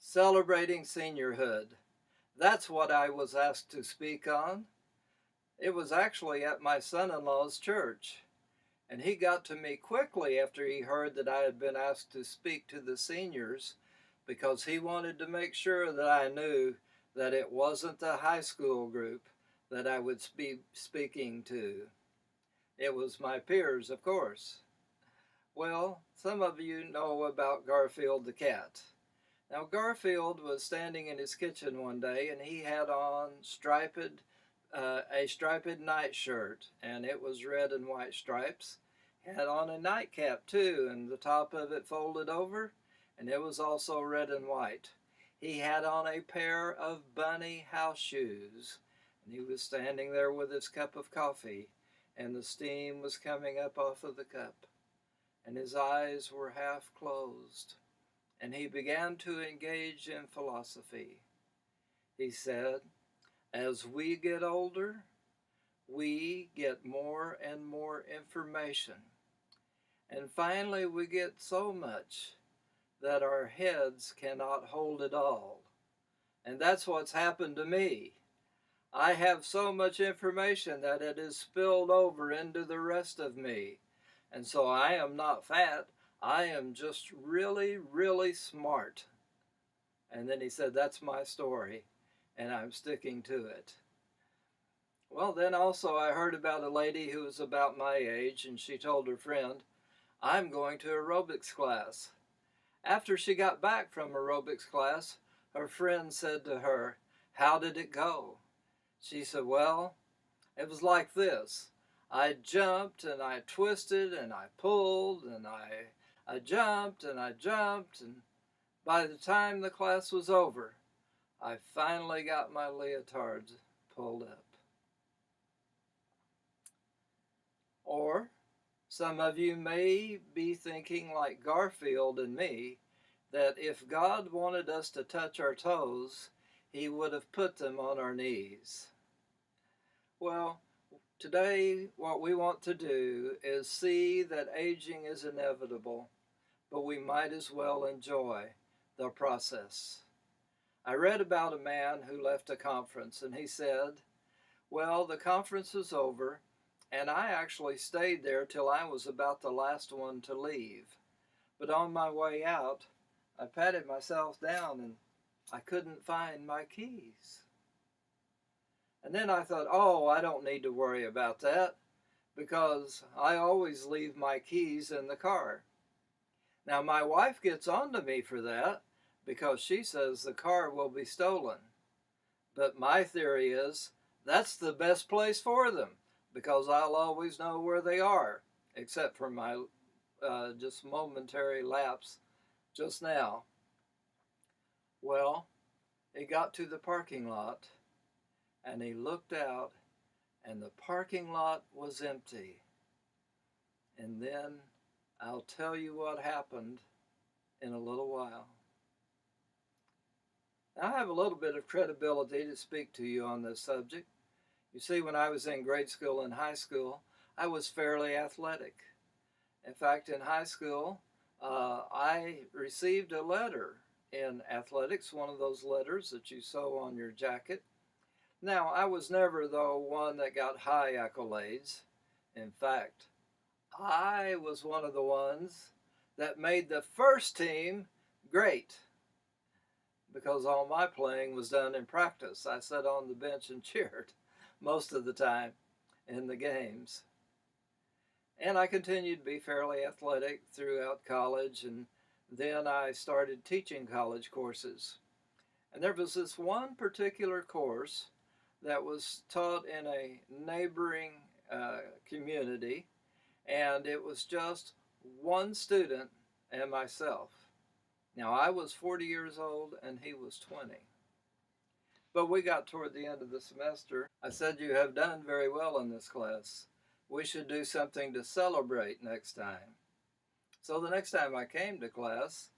Celebrating seniorhood. That's what I was asked to speak on. It was actually at my son-in-law's church, and he got to me quickly after he heard that I had been asked to speak to the seniors because he wanted to make sure that I knew that it wasn't the high school group that I would be speaking to. It was my peers, of course. Well, some of you know about Garfield the cat. Now Garfield was standing in his kitchen one day and he had on a striped nightshirt, and it was red and white stripes. He had on a nightcap too, and the top of it folded over, and it was also red and white. He had on a pair of bunny house shoes, and he was standing there with his cup of coffee, and the steam was coming up off of the cup, and his eyes were half closed. And he began to engage in philosophy. He said, as we get older, we get more and more information. And finally, we get so much that our heads cannot hold it all. And that's what's happened to me. I have so much information that it is spilled over into the rest of me. And so I am not fat. I am just really, really smart. And then he said, that's my story, and I'm sticking to it. Well, then also I heard about a lady who was about my age, and she told her friend, I'm going to aerobics class. After she got back from aerobics class, her friend said to her, how did it go? She said, well, it was like this. I jumped and I twisted and I pulled and I jumped and I jumped, and by the time the class was over, I finally got my leotards pulled up. Or some of you may be thinking like Garfield and me, that if God wanted us to touch our toes, he would have put them on our knees. Well, today what we want to do is see that aging is inevitable, but we might as well enjoy the process. I read about a man who left a conference, and he said, well, the conference is over, and I actually stayed there till I was about the last one to leave. But on my way out, I patted myself down and I couldn't find my keys. And then I thought, oh, I don't need to worry about that because I always leave my keys in the car. Now, my wife gets on to me for that because she says the car will be stolen. But my theory is that's the best place for them because I'll always know where they are, except for my just momentary lapse just now. Well, he got to the parking lot and he looked out and the parking lot was empty. And then I'll tell you what happened in a little while. Now, I have a little bit of credibility to speak to you on this subject. You see, when I was in grade school and high school, I was fairly athletic. In fact, in high school, I received a letter in athletics, one of those letters that you sew on your jacket. Now, I was never, though, one that got high accolades. In fact, I was one of the ones that made the first team great because all my playing was done in practice. I sat on the bench and cheered most of the time in the games. And I continued to be fairly athletic throughout college, and then I started teaching college courses. And there was this one particular course that was taught in a neighboring community, and it was just one student and myself. Now, I was 40 years old and he was 20. But we got toward the end of the semester. I said, you have done very well in this class. We should do something to celebrate next time. So the next time I came to class,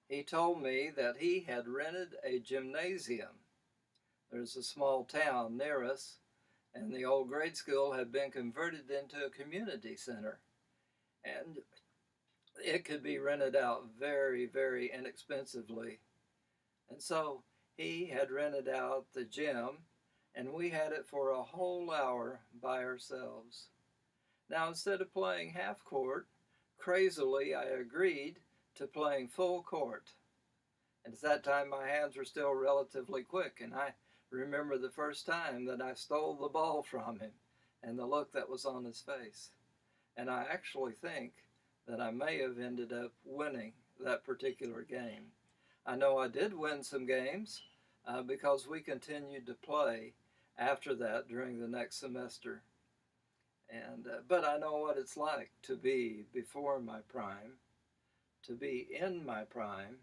he told me that he had rented a gymnasium. There's a small town near us, and the old grade school had been converted into a community center. And it could be rented out very, very inexpensively. And so he had rented out the gym, and we had it for a whole hour by ourselves. Now, instead of playing half court, crazily I agreed to playing full court. And at that time, my hands were still relatively quick, and I remember the first time that I stole the ball from him and the look that was on his face. And I actually think that I may have ended up winning that particular game. I know I did win some games because we continued to play after that during the next semester. But I know what it's like to be before my prime, to be in my prime,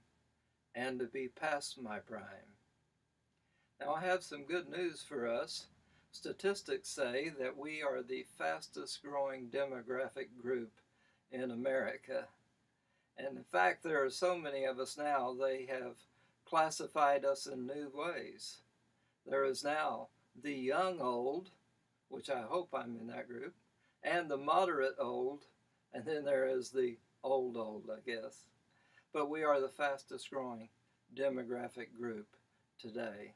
and to be past my prime. Now, I have some good news for us. Statistics say that we are the fastest growing demographic group in America. And in fact, there are so many of us now, they have classified us in new ways. There is now the young old, which I hope I'm in that group, and the moderate old, and then there is the old, I guess. But we are the fastest growing demographic group today.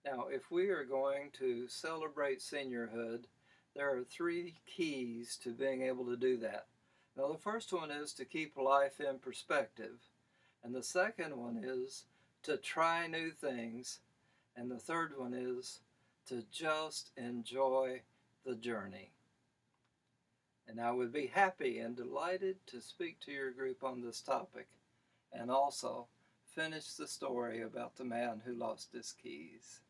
Now, if we are going to celebrate seniorhood, there are three keys to being able to do that. Now, the first one is to keep life in perspective, and the second one is to try new things, and the third one is to just enjoy the journey. And I would be happy and delighted to speak to your group on this topic and also finish the story about the man who lost his keys.